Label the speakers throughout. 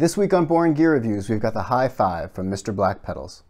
Speaker 1: This week on Boring Gear Reviews, we've got the High 5 from Mr. Black Pedals.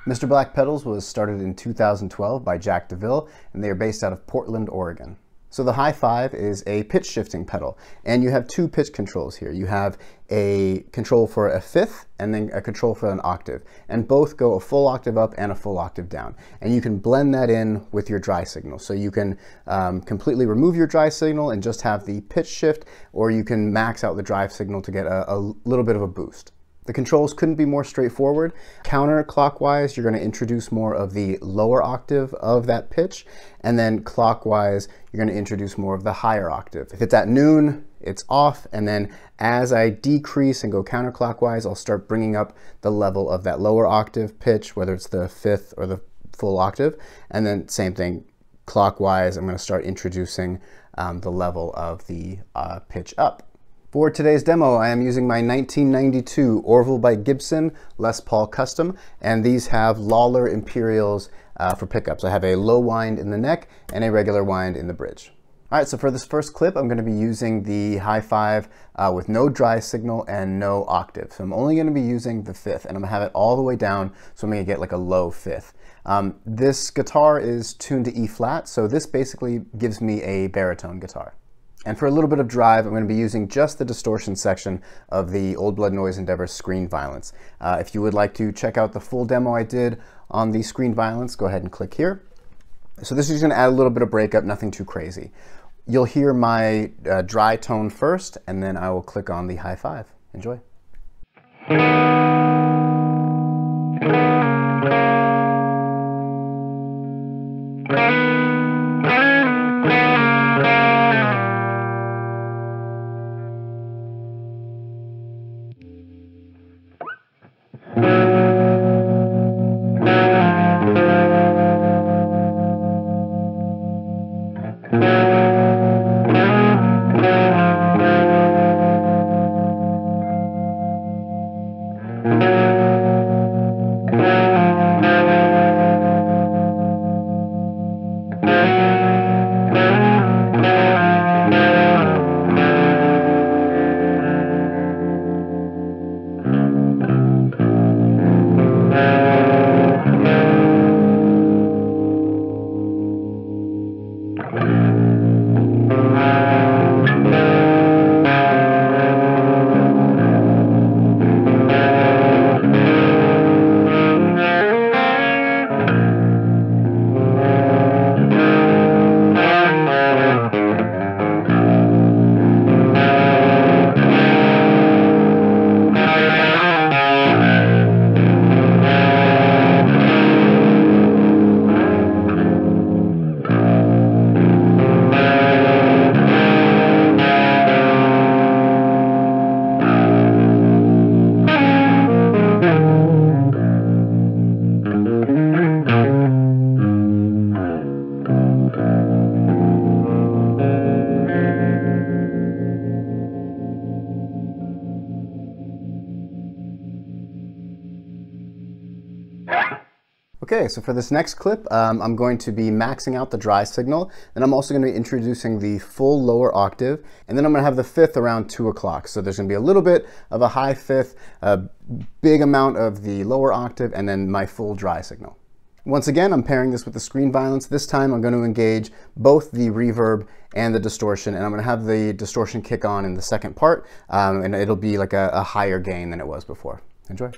Speaker 1: Mr. Black Pedals was started in 2012 by Jack DeVille, and they are based out of Portland, Oregon. So the High 5 is a pitch shifting pedal, and you have two pitch controls here. You have a control for a fifth and then a control for an octave, and both go a full octave up and a full octave down. And you can blend that in with your dry signal. So you can completely remove your dry signal and just have the pitch shift, or you can max out the drive signal to get a little bit of a boost. The controls couldn't be more straightforward. Counterclockwise, you're going to introduce more of the lower octave of that pitch, and then clockwise, you're going to introduce more of the higher octave. If it's at noon, it's off, and then as I decrease and go counterclockwise, I'll start bringing up the level of that lower octave pitch, whether it's the fifth or the full octave, and then same thing, clockwise, I'm going to start introducing the level of the pitch up. For today's demo, I am using my 1992 Orville by Gibson Les Paul Custom, and these have Lollar Imperials for pickups. I have a low wind in the neck and a regular wind in the bridge. All right, so for this first clip, I'm going to be using the High 5 with no dry signal and no octave. So I'm only going to be using the fifth, and I'm going to have it all the way down, so I'm going to get like a low fifth. This guitar is tuned to E flat, so this basically gives me a baritone guitar. And for a little bit of drive, I'm going to be using just the distortion section of the Old Blood Noise Endeavor Screen Violence. If you would like to check out the full demo I did on the Screen Violence, go ahead and click here. So this is going to add a little bit of breakup, nothing too crazy. You'll hear my dry tone first, and then I will click on the High 5. Enjoy. Okay, so for this next clip, I'm going to be maxing out the dry signal, and I'm also going to be introducing the full lower octave, and then I'm going to have the fifth around 2 o'clock. So there's going to be a little bit of a high fifth, a big amount of the lower octave, and then my full dry signal. Once again, I'm pairing this with the Screen Violence. This time I'm going to engage both the reverb and the distortion, and I'm going to have the distortion kick on in the second part, and it'll be like a higher gain than it was before. Enjoy.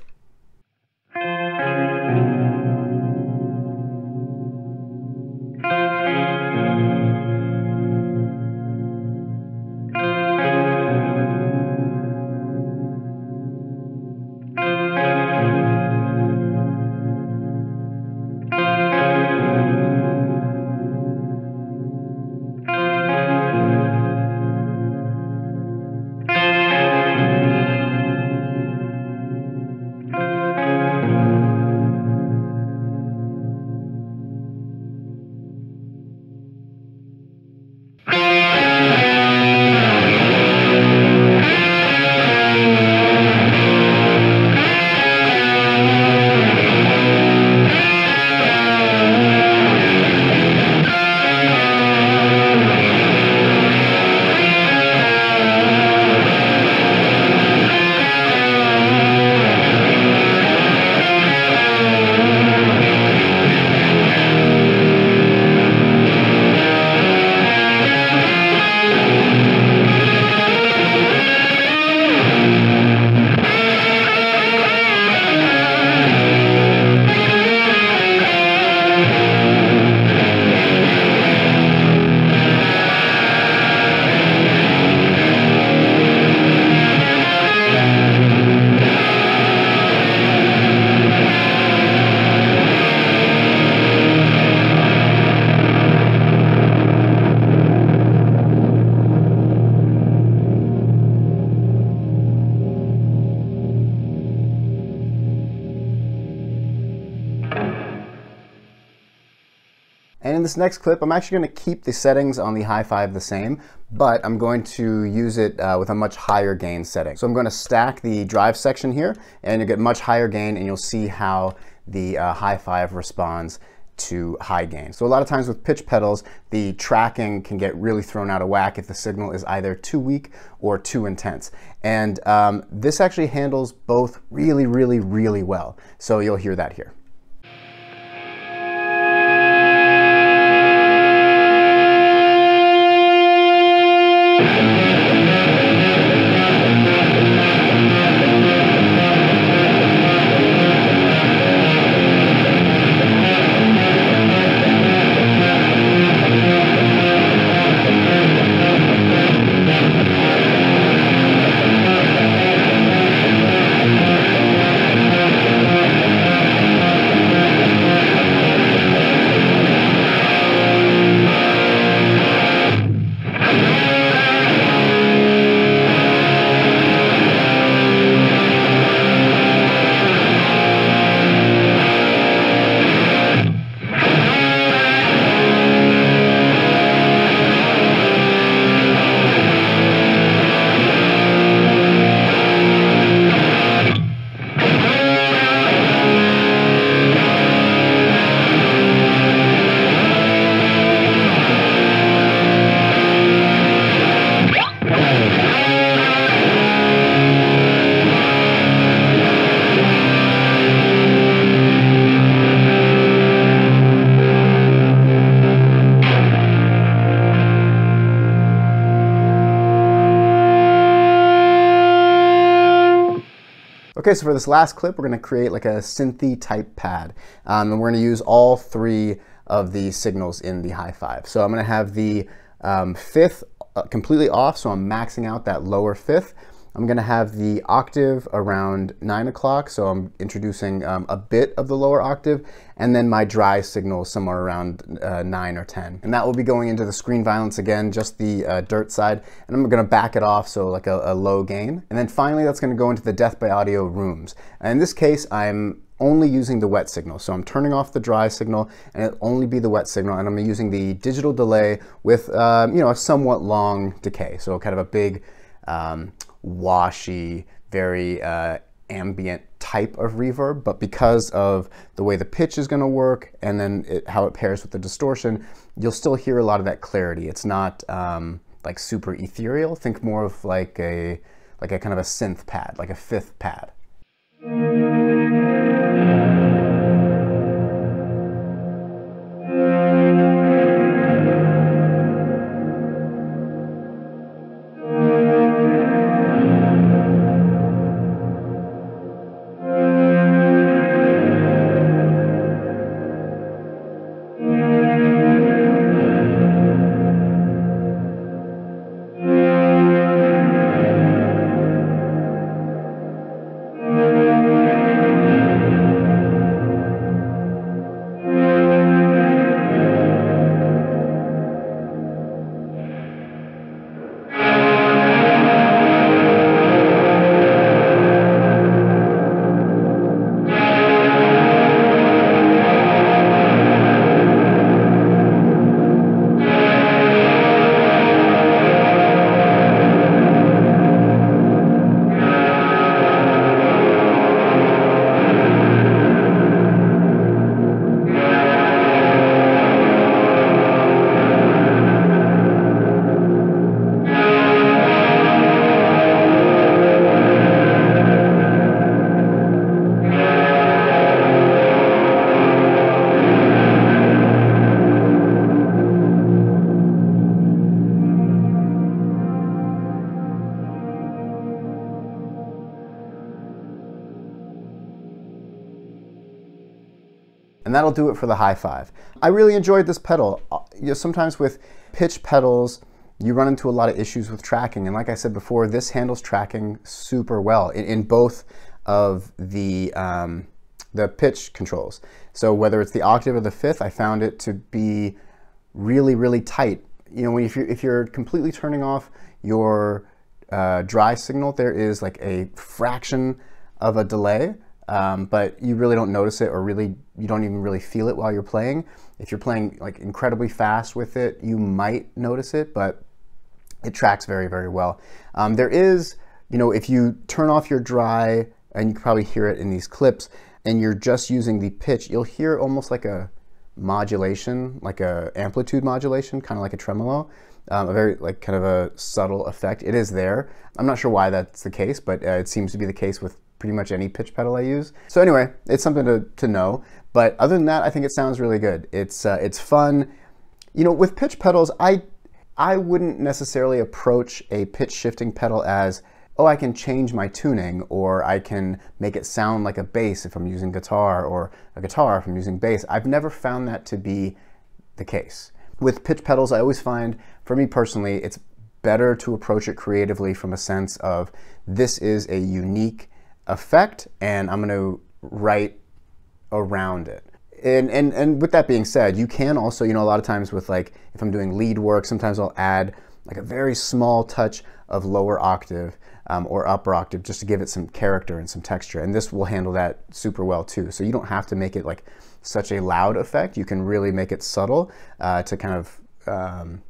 Speaker 1: in this next clip, I'm actually going to keep the settings on the hi-5 the same, but I'm going to use it with a much higher gain setting. So I'm going to stack the drive section here, and you'll get much higher gain, and you'll see how the hi-5 responds to high gain. So a lot of times with pitch pedals, the tracking can get really thrown out of whack if the signal is either too weak or too intense. And this actually handles both really, really, really well. So you'll hear that here. Okay, so for this last clip, we're going to create like a synthy type pad. And we're going to use all three of the signals in the hi-5. So I'm going to have the fifth completely off, so I'm maxing out that lower fifth. I'm going to have the octave around 9 o'clock, so I'm introducing a bit of the lower octave, and then my dry signal somewhere around 9 or 10. And that will be going into the screen violence again, just the dirt side, and I'm going to back it off, so like a low gain. And then finally, that's going to go into the Death by Audio rooms. And in this case, I'm only using the wet signal. So I'm turning off the dry signal, and it'll only be the wet signal, and I'm using the digital delay with you know, a somewhat long decay, so kind of a big washy, very ambient type of reverb, but because of the way the pitch is going to work and then how it pairs with the distortion, you'll still hear a lot of that clarity. It's not like super ethereal. Think more of like a kind of a synth pad, like a fifth pad. And that'll do it for the hi-5. I really enjoyed this pedal. You know, sometimes with pitch pedals, you run into a lot of issues with tracking. And like I said before, this handles tracking super well in both of the pitch controls. So whether it's the octave or the fifth, I found it to be really, really tight. You know, if you're completely turning off your dry signal, there is like a fraction of a delay. but you really don't notice it, or really you don't even really feel it while you're playing. If you're playing like incredibly fast with it, you might notice it, but it tracks very, very well. There is, you know, if you turn off your dry, and you can probably hear it in these clips, and you're just using the pitch, you'll hear almost like a modulation, like a amplitude modulation, kind of like a tremolo, a very like kind of a subtle effect. It is there. I'm not sure why that's the case, but it seems to be the case with pretty much any pitch pedal I use. So anyway, it's something to know. But other than that, I think it sounds really good. It's fun. You know, with pitch pedals, I wouldn't necessarily approach a pitch shifting pedal as, oh, I can change my tuning, or I can make it sound like a bass if I'm using guitar, or a guitar if I'm using bass. I've never found that to be the case. With pitch pedals, I always find, for me personally, it's better to approach it creatively from a sense of, this is a unique effect and I'm going to write around it. And with that being said, you can also, you know, a lot of times with like, if I'm doing lead work, sometimes I'll add like a very small touch of lower octave or upper octave just to give it some character and some texture. And this will handle that super well too. So you don't have to make it like such a loud effect. You can really make it subtle to kind of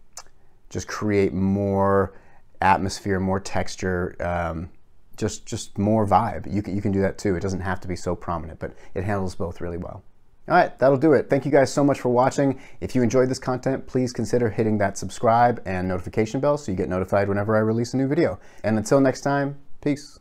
Speaker 1: just create more atmosphere, more texture, just more vibe. You can do that too. It doesn't have to be so prominent, but it handles both really well. All right, that'll do it. Thank you guys so much for watching. If you enjoyed this content, please consider hitting that subscribe and notification bell so you get notified whenever I release a new video. And until next time, peace.